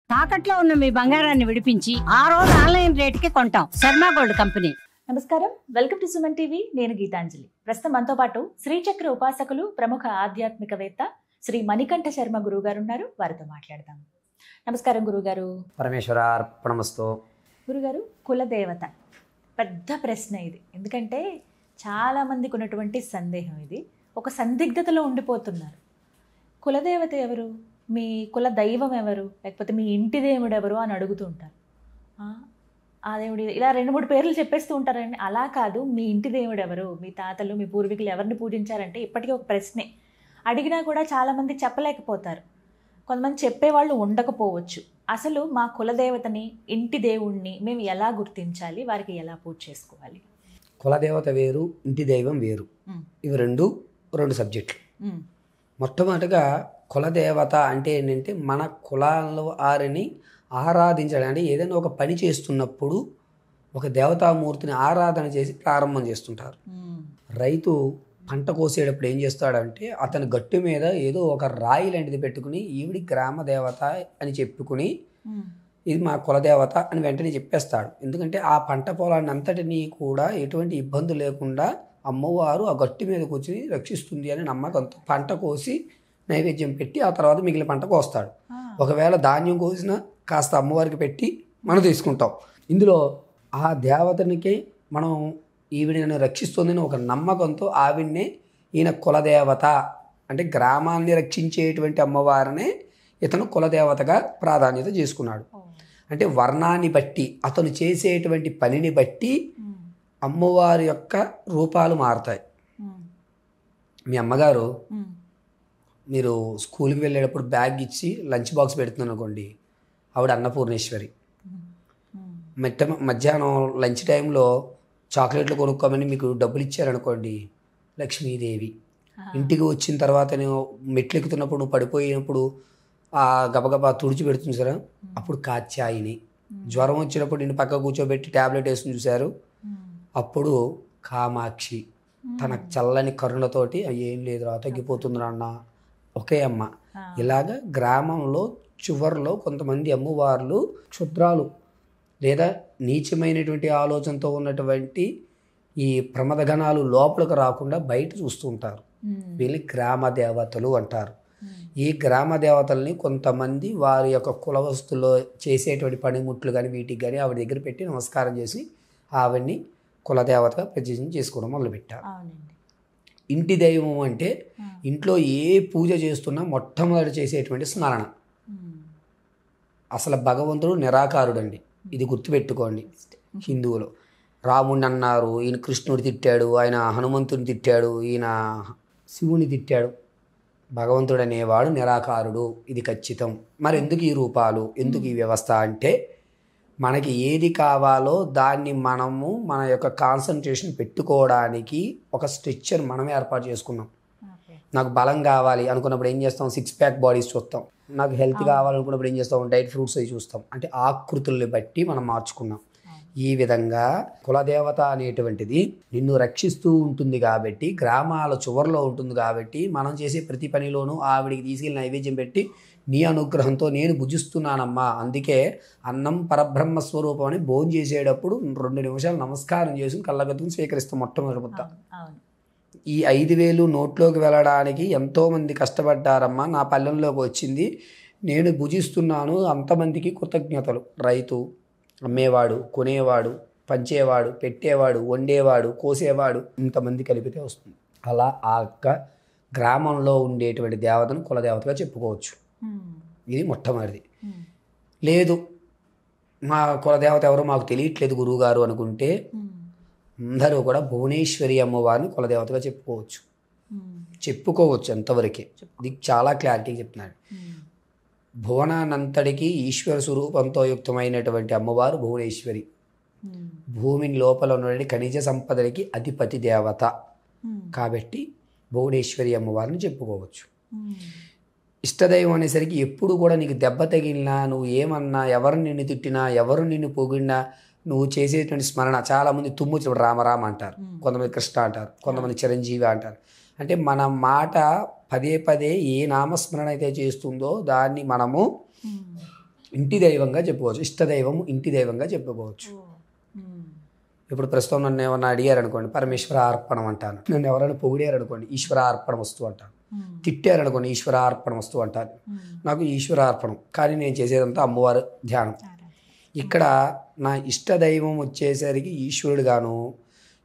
తాకట్లో ఉన్న మీ బంగారాన్ని విడిపించి ఆ రోజు ఆన్లైన్ రేటుకి కొంటాం. Sharma gold company. నమస్కారం, వెల్కమ్ టు సుమన్ టీవీ. నేను గీతాంజలి. ప్రస్తుతం మనతో పాటు శ్రీచక్ర ఉపాసకులు, ప్రముఖ ఆధ్యాత్మికవేత్త శ్రీ మణికంఠ శర్మ గురువు గారు ఉన్నారు. వారితో మాట్లాడదాం. నమస్కారం గురుగారు. పరమేశ్వర అర్పణమస్తు. గురుగారు, కులదేవత పెద్ద ప్రశ్న ఇది. ఎందుకంటే చాలా మందికి ఉన్నటువంటి సందేహం ఇది. ఒక సందిగ్ధతలో ఉండిపోతున్నారు. కులదేవత ఎవరు, మీ కుల దైవం ఎవరు, లేకపోతే మీ ఇంటి దేవుడు ఎవరు అని అడుగుతూ ఉంటారు. ఆ దేవుడు ఇలా 2-3 పేర్లు చెప్పేస్తూ ఉంటారండి. అలా కాదు, మీ ఇంటి దేవుడు ఎవరు, మీ తాతలు మీ పూర్వీకులు ఎవరిని పూజించారంటే ఇప్పటికీ ఒక ప్రశ్నే. అడిగినా కూడా చాలామంది చెప్పలేకపోతారు. కొంతమంది చెప్పేవాళ్ళు ఉండకపోవచ్చు. అసలు మా కులదేవతని, ఇంటి దేవుణ్ణి మేము ఎలా గుర్తించాలి, వారికి ఎలా పూజ చేసుకోవాలి? కులదేవత వేరు, ఇంటి దైవం వేరు. ఇవి రెండు సబ్జెక్టులు. మొట్టమొదటిగా కులదేవత అంటే ఏంటంటే మన కులాల వారిని ఆరాధించడం. అంటే ఏదైనా ఒక పని చేస్తున్నప్పుడు ఒక దేవతామూర్తిని ఆరాధన చేసి ప్రారంభం చేస్తుంటారు. రైతు పంట కోసేటప్పుడు ఏం చేస్తాడంటే అతని గట్టు మీద ఏదో ఒక రాయి లాంటిది పెట్టుకుని ఈవిడి గ్రామ దేవత అని చెప్పుకుని ఇది మా కులదేవత అని వెంటనే చెప్పేస్తాడు. ఎందుకంటే ఆ పంట పొలాన్ని అంతటినీ కూడా ఎటువంటి ఇబ్బంది లేకుండా అమ్మవారు ఆ గట్టు మీద కూర్చుని రక్షిస్తుంది అని నమ్మకంతో పంట కోసి నైవేద్యం పెట్టి ఆ తర్వాత మిగిలిన పంట కోస్తాడు. ఒకవేళ ధాన్యం కోసిన కాస్త అమ్మవారికి పెట్టి మనం తీసుకుంటాం. ఇందులో ఆ దేవతనికి మనం ఈవిడని రక్షిస్తుందని ఒక నమ్మకంతో ఆవిడనే ఈయన కులదేవత అంటే గ్రామాన్ని రక్షించేటువంటి అమ్మవారినే ఇతను కులదేవతగా ప్రాధాన్యత చేసుకున్నాడు. అంటే వర్ణాన్ని బట్టి అతను చేసేటువంటి పనిని బట్టి అమ్మవారి యొక్క రూపాలు మారుతాయి. మీ అమ్మగారు మీరు స్కూల్కి వెళ్ళేటప్పుడు బ్యాగ్ ఇచ్చి లంచ్ బాక్స్ పెడుతున్నాను అనుకోండి, ఆవిడ అన్నపూర్ణేశ్వరి. మధ్యాహ్నం లంచ్ టైంలో చాక్లెట్లు కొనుక్కోమని మీకు డబ్బులు ఇచ్చారనుకోండి, లక్ష్మీదేవి. ఇంటికి వచ్చిన తర్వాత నేను మెట్లు ఎక్కుతున్నప్పుడు నువ్వు పడిపోయినప్పుడు ఆ గబగబా తుడిచి పెడుతుంది సరే, అప్పుడు కాత్యాయిని. జ్వరం వచ్చినప్పుడు నేను పక్క కూర్చోబెట్టి ట్యాబ్లెట్ వేసుకుని చూశారు, అప్పుడు కామాక్షి. తన చల్లని కరుణతోటి ఏం లేదురా తగ్గిపోతుంది అన్న ఒకే అమ్మ. ఇలాగ గ్రామంలో చివరిలో కొంతమంది అమ్మవార్లు క్షుద్రాలు లేదా నీచమైనటువంటి ఆలోచనతో ఉన్నటువంటి ఈ ప్రమదగణాలు లోపలికి రాకుండా బయట చూస్తూ ఉంటారు. వీళ్ళని గ్రామ దేవతలు అంటారు. ఈ గ్రామ దేవతల్ని కొంతమంది వారి యొక్క కులవస్తుల్లో చేసేటువంటి పనిముట్లు కానీ వీటికి కానీ ఆవిడ దగ్గర పెట్టి నమస్కారం చేసి ఆవిడ్ని కులదేవతగా ప్రతిష్ఠ చేసుకోవడం మొదలుపెట్టారు. ఇంటి దైవం అంటే ఇంట్లో ఏ పూజ చేస్తున్నా మొట్టమొదటి చేసేటువంటి స్మరణ. అసలు భగవంతుడు నిరాకారుడండి, ఇది గుర్తుపెట్టుకోండి. హిందువులు రాముడిని అన్నారు, ఈయన కృష్ణుడు తిట్టాడు, ఆయన హనుమంతుని తిట్టాడు, ఈయన శివుని తిట్టాడు. భగవంతుడు అనేవాడు నిరాకారుడు, ఇది ఖచ్చితం. మరి ఎందుకు ఈ రూపాలు, ఎందుకు ఈ వ్యవస్థ అంటే మనకి ఏది కావాలో దాన్ని మనము మన యొక్క కాన్సన్ట్రేషన్ పెట్టుకోవడానికి ఒక స్ట్రక్చర్ మనమే ఏర్పాటు చేసుకున్నాం. నాకు బలం కావాలి అనుకున్నప్పుడు ఏం చేస్తాం, 6 ప్యాక్ బాడీస్ చూస్తాం. నాకు హెల్త్ కావాలనుకున్నప్పుడు ఏం చేస్తాం, డైట్ ఫ్రూట్స్ అవి చూస్తాం. అంటే ఆకృతుల్ని బట్టి మనం మార్చుకున్నాం. ఈ విధంగా కులదేవత అనేటువంటిది నిన్ను రక్షిస్తూ ఉంటుంది కాబట్టి, గ్రామాల చివరిలో ఉంటుంది కాబట్టి, మనం చేసే ప్రతి పనిలోనూ ఆవిడికి తీసుకెళ్ళి నైవేద్యం పెట్టి నీ అనుగ్రహంతో నేను భుజిస్తున్నానమ్మా, అందుకే అన్నం పరబ్రహ్మ స్వరూపం అని భోజనం చేసేటప్పుడు 2 నిమిషాలు నమస్కారం చేసి కళ్ళగత్తుకుని స్వీకరిస్తాం మొట్టమొదటి. ఈ 5,000 నోట్లోకి వెళ్ళడానికి ఎంతోమంది కష్టపడ్డారమ్మా, నా పల్లెంలోకి వచ్చింది, నేను భుజిస్తున్నాను, అంతమందికి కృతజ్ఞతలు. రైతు, అమ్మేవాడు, కొనేవాడు, పంచేవాడు, పెట్టేవాడు, వండేవాడు, కోసేవాడు, ఇంతమంది కలిపితే వస్తుంది. అలా ఆ యొక్క గ్రామంలో ఉండేటువంటి దేవతను కులదేవతగా చెప్పుకోవచ్చు. ఇది మొట్టమొదటిది. లేదు మా కులదేవత ఎవరో మాకు తెలియట్లేదు గురువుగారు అనుకుంటే అందరూ కూడా భువనేశ్వరి అమ్మవారిని కులదేవతగా చెప్పుకోవచ్చు అంతవరకే. ఇది చాలా క్లారిటీగా చెప్తున్నాడు. భువనానంతటికి ఈశ్వర స్వరూపంతో యుక్తమైనటువంటి అమ్మవారు భువనేశ్వరి. భూమిని లోపల ఉన్నటువంటి ఖనిజ సంపదలకి అధిపతి దేవత కాబట్టి భువనేశ్వరి అమ్మవారిని చెప్పుకోవచ్చు. ఇష్టదైవం అనేసరికి ఎప్పుడు కూడా నీకు దెబ్బ తగిలినా, నువ్వు ఏమన్నా, ఎవరు నిన్ను తిట్టినా, ఎవరు నిన్ను పొగిడినా, నువ్వు చేసేటువంటి స్మరణ. చాలామంది తుమ్ము రామరామ అంటారు, కొంతమంది కృష్ణ అంటారు, కొంతమంది చిరంజీవి అంటారు. అంటే మన మాట పదే పదే ఏ నామస్మరణ అయితే చేస్తుందో దాన్ని మనము ఇంటి దైవంగా చెప్పుకోవచ్చు. ఇష్టదైవం ఇంటి దైవంగా చెప్పుకోవచ్చు. ఇప్పుడు ప్రస్తుతం నన్ను ఏమన్నా అడిగారు అనుకోండి, పరమేశ్వర అర్పణం అంటాను. నన్ను ఎవరైనా పొగిడారు అనుకోండి, ఈశ్వర అర్పణం వస్తూ అంటాను. తిట్టారు అనుకోండి, ఈశ్వర అర్పణం వస్తూ అంటాను. నాకు ఈశ్వర అర్పణం, కానీ నేను చేసేదంతా అమ్మవారు ధ్యానం. ఇక్కడ నా ఇష్టదైవం వచ్చేసరికి ఈశ్వరుడు గాను,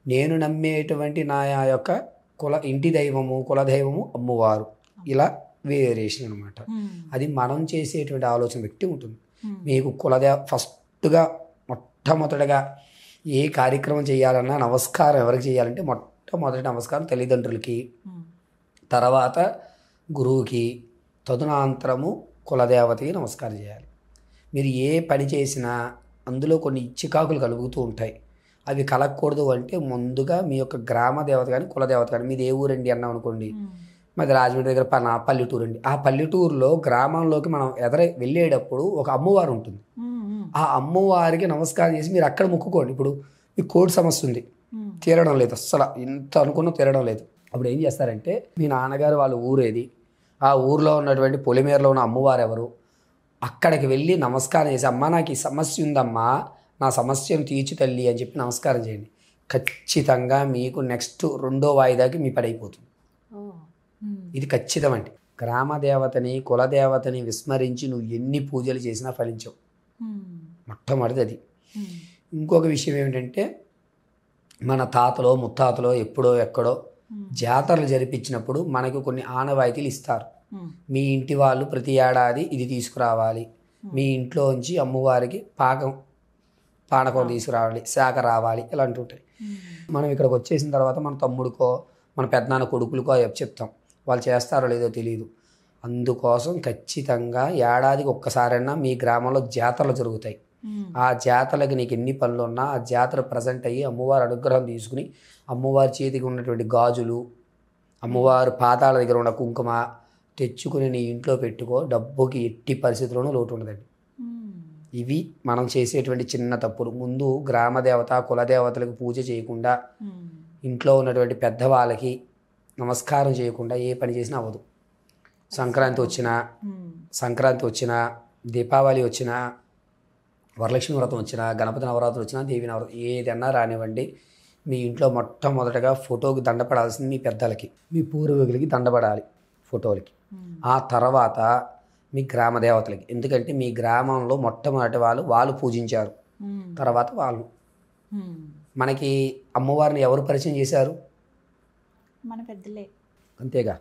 నేను నమ్మేటువంటి నా యొక్క ఇంటి దైవము కులదైవము అమ్మవారు, ఇలా వేరియేషన్ అనమాట. అది మనం చేసేటువంటి ఆలోచన వ్యక్తి ఉంటుంది. మీకు ఫస్ట్గా మొట్టమొదటిగా ఏ కార్యక్రమం చేయాలన్నా నమస్కారం ఎవరికి చేయాలంటే మొట్టమొదటి నమస్కారం తల్లిదండ్రులకి, తర్వాత గురువుకి, తదునంతరము కులదేవతకి నమస్కారం చేయాలి. మీరు ఏ పని చేసినా అందులో కొన్ని చికాకులు కలుగుతూ ఉంటాయి. అవి కలగకూడదు అంటే ముందుగా మీ యొక్క గ్రామ దేవత కానీ కులదేవత కానీ, మీది ఏ ఊరండి అన్నాం అనుకోండి, మాది రాజమండ్రి దగ్గర పల్లెటూరు అండి. ఆ పల్లెటూరులో గ్రామంలోకి మనం వెళ్ళేటప్పుడు ఒక అమ్మవారు ఉంటుంది. ఆ అమ్మవారికి నమస్కారం చేసి మీరు అక్కడ మొక్కుకోండి. ఇప్పుడు మీకు కోర్టు సమస్య ఉంది, తీరడం లేదు, అస్సలు ఎంత అనుకున్నా తీరడం లేదు. అప్పుడు ఏం చేస్తారంటే, మీ నాన్నగారు వాళ్ళ ఊరేది, ఆ ఊర్లో ఉన్నటువంటి పొలిమేరలో ఉన్న అమ్మవారు ఎవరు, అక్కడికి వెళ్ళి నమస్కారం చేసి, అమ్మ నాకు ఈ సమస్య ఉందమ్మా, నా సమస్యను తీర్చి తల్లి అని చెప్పి నమస్కారం చేయండి. ఖచ్చితంగా మీకు నెక్స్ట్ 2వ వాయిదాకి మీ పని అయిపోతుంది. ఇది ఖచ్చితమండి. గ్రామదేవతని కులదేవతని విస్మరించి నువ్వు ఎన్ని పూజలు చేసినా ఫలించవు. మొట్టమొదటిది అది. ఇంకొక విషయం ఏమిటంటే, మన తాతలో ముత్తాతలో ఎప్పుడో ఎక్కడో జాతరలు జరిపించినప్పుడు మనకు కొన్ని ఆనవాయితీలు ఇస్తారు. మీ ఇంటి వాళ్ళు ప్రతి ఏడాది ఇది తీసుకురావాలి, మీ ఇంట్లోంచి అమ్మవారికి పానకం తీసుకురావాలి, శాఖ రావాలి, ఇలాంటివి ఉంటాయి. మనం ఇక్కడికి వచ్చేసిన తర్వాత మన తమ్ముడికో మన పెద్దనాన్న కొడుకులకో చెప్తాం, వాళ్ళు చేస్తారో లేదో తెలియదు. అందుకోసం ఖచ్చితంగా ఏడాదికి ఒక్కసారైనా మీ గ్రామంలో జాతరలు జరుగుతాయి. ఆ జాతరలకి నీకు ఎన్ని పనులు ఉన్నా ఆ జాతర ప్రజెంట్ అయ్యి అమ్మవారి అనుగ్రహం తీసుకుని, అమ్మవారి చేతికి ఉన్నటువంటి గాజులు, అమ్మవారి పాదాల దగ్గర ఉన్న కుంకుమ తెచ్చుకుని నీ ఇంట్లో పెట్టుకో. డబ్బుకి ఎట్టి పరిస్థితుల్లోనూ లోటు ఉండదండి. ఇవి మనం చేసేటువంటి చిన్న తప్పులు. ముందు గ్రామదేవత కులదేవతలకు పూజ చేయకుండా, ఇంట్లో ఉన్నటువంటి పెద్దవాళ్ళకి నమస్కారం చేయకుండా ఏ పని చేసినా అవ్వదు. సంక్రాంతి వచ్చినా, దీపావళి వచ్చినా, వరలక్ష్మి వ్రతం వచ్చినా, గణపతి నవరాత్రులు వచ్చినా, దేవి నవరాత్రి ఏదన్నా రానివ్వండి, మీ ఇంట్లో మొట్టమొదటగా ఫోటోకి దండపడాల్సింది మీ పెద్దలకి, మీ పూర్వీకులకి దండపడాలి ఫోటోలకి. ఆ తర్వాత మీ గ్రామ దేవతలకి. ఎందుకంటే మీ గ్రామంలో మొట్టమొదటి వాళ్ళు పూజించారు, తర్వాత వాళ్ళు. మనకి అమ్మవారిని ఎవరు పరిచయం చేశారు? మన పెద్దలే. అంతేగా.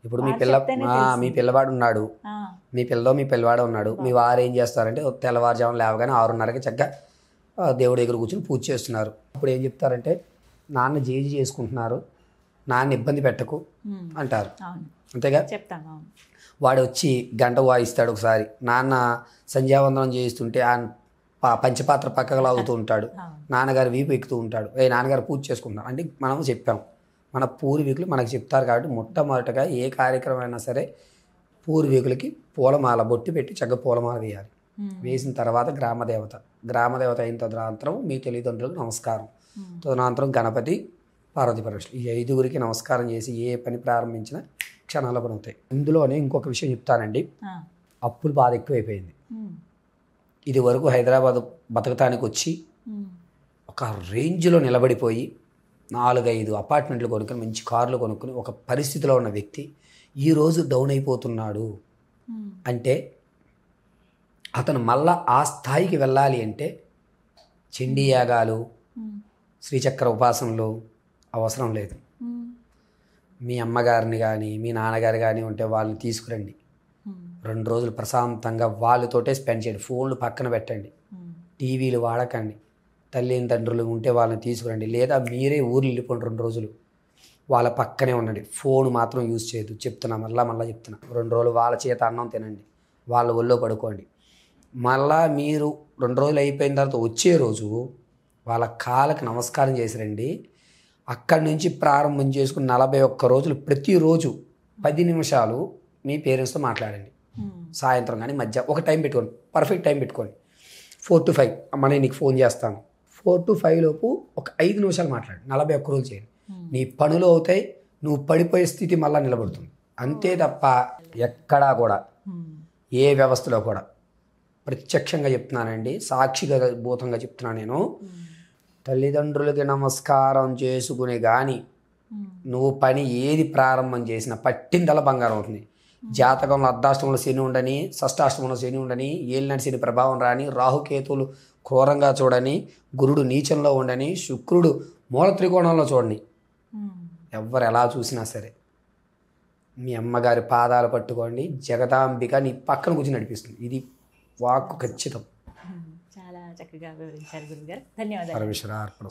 ఇప్పుడు మీ పిల్లవాడు ఉన్నాడు, మీ పిల్లవాడు ఉన్నాడు. మీ వారు ఏం చేస్తారంటే తెల్లవారుజామున లేవగానే 6:30కి చక్కగా దేవుడి దగ్గర కూర్చొని పూజ చేస్తున్నారు. అప్పుడు ఏం చెప్తారంటే, నాన్న జేజీ చేసుకుంటున్నారు, నాన్న ఇబ్బంది పెట్టకు అంటారు. అంతేగా. వాడు వచ్చి గంట వాయిస్తాడు. ఒకసారి నాన్న సంధ్యావందనం చేస్తుంటే పంచపాత్ర పక్కకు లాగుతూ ఉంటాడు, నాన్నగారు వీపు ఎక్కుతూ ఉంటాడు, నాన్నగారు పూజ చేసుకుంటారు అంటే మనం చెప్పాం. మన పూర్వీకులు మనకు చెప్తారు కాబట్టి మొట్టమొదటిగా ఏ కార్యక్రమం అయినా సరే పూర్వీకులకి పూలమాల బొట్టి పెట్టి చక్కగా పూలమాల వేయాలి. వేసిన తర్వాత గ్రామదేవత అయిన తదనంతరం మీ తల్లిదండ్రులకు నమస్కారం, తదనంతరం గణపతి, పార్వతీ పరమేశ్వరులు, ఈ 5గురికి నమస్కారం చేసి ఏ పని ప్రారంభించినా క్షణాల్లో పని అవుతాయి. ఇందులోనే ఇంకొక విషయం చెప్తానండి. అప్పులు బాధ ఎక్కువైపోయింది. ఇది వరకు హైదరాబాద్ బతకటానికి వచ్చి ఒక రేంజ్లో నిలబడిపోయి 4-5 అపార్ట్మెంట్లు కొనుక్కొని మంచి కార్లు కొనుక్కొని ఒక పరిస్థితిలో ఉన్న వ్యక్తి ఈరోజు డౌన్ అయిపోతున్నాడు అంటే, అతను మళ్ళా ఆ స్థాయికి వెళ్ళాలి అంటే చండీ యాగాలు, శ్రీచక్ర ఉపాసనలు అవసరం లేదు. మీ అమ్మగారిని కానీ మీ నాన్నగారు కానీ ఉంటే వాళ్ళని తీసుకురండి, 2 రోజులు ప్రశాంతంగా వాళ్ళతోటే స్పెండ్ చేయండి. ఫోన్లు పక్కన పెట్టండి, టీవీలు వాడకండి. తల్లిదండ్రులు ఉంటే వాళ్ళని తీసుకురండి, లేదా మీరే ఊర్లు వెళ్ళిపోండి 2 రోజులు, వాళ్ళ పక్కనే ఉండండి. ఫోన్ మాత్రం యూజ్ చేయొద్దు. చెప్తున్నా, మళ్ళీ చెప్తున్నా. 2 రోజులు వాళ్ళ చేత అన్నం తినండి, వాళ్ళ ఒళ్ళో పడుకోండి. మళ్ళా మీరు 2 రోజులు అయిపోయిన తర్వాత వచ్చే రోజు వాళ్ళ కాళ్ళకి నమస్కారం చేసి రండి. అక్కడి నుంచి ప్రారంభం చేసుకుని 41 రోజులు ప్రతిరోజు 10 నిమిషాలు మీ పేరెంట్స్తో మాట్లాడండి. సాయంత్రం కానీ మధ్య ఒక టైం పెట్టుకోండి, పర్ఫెక్ట్ టైం పెట్టుకోండి. 4 to 5 అమ్మ నేను నీకు ఫోన్ చేస్తాను. 4 to 5 లోపు ఒక 5 నిమిషాలు మాట్లాడు. 41 రోజులు చేయండి. నీ పనులు అవుతాయి, నువ్వు పడిపోయే స్థితి మళ్ళీ నిలబడుతుంది. అంతే తప్ప ఎక్కడా కూడా ఏ వ్యవస్థలో కూడా ప్రత్యక్షంగా చెప్తున్నానండి, సాక్షిగా భూతంగా చెప్తున్నాను నేను. తల్లిదండ్రులకి నమస్కారం చేసుకునే కానీ నువ్వు పని ఏది ప్రారంభం చేసినా పట్టిందల బంగారం అవుతుంది. జాతకంలో అర్ధాష్టమంలో శని ఉండని, షష్టాష్టమంలో శని ఉండని, ఏలినాటి శని ప్రభావం రాని, రాహుకేతువులు క్రూరంగా చూడని, గురుడు నీచంలో ఉండని, శుక్రుడు మూల త్రికోణంలో చూడని, ఎవ్వరు ఎలా చూసినా సరే మీ అమ్మగారి పాదాలు పట్టుకోండి, జగదాంబిక నీ పక్కన కూర్చొని నడిపిస్తుంది. ఇది వాక్కు ఖచ్చితం. చాలా చక్కగా వివరించారు గురుగారు. ధన్యవాదాలు. పరమేశ్వర అర్పణ.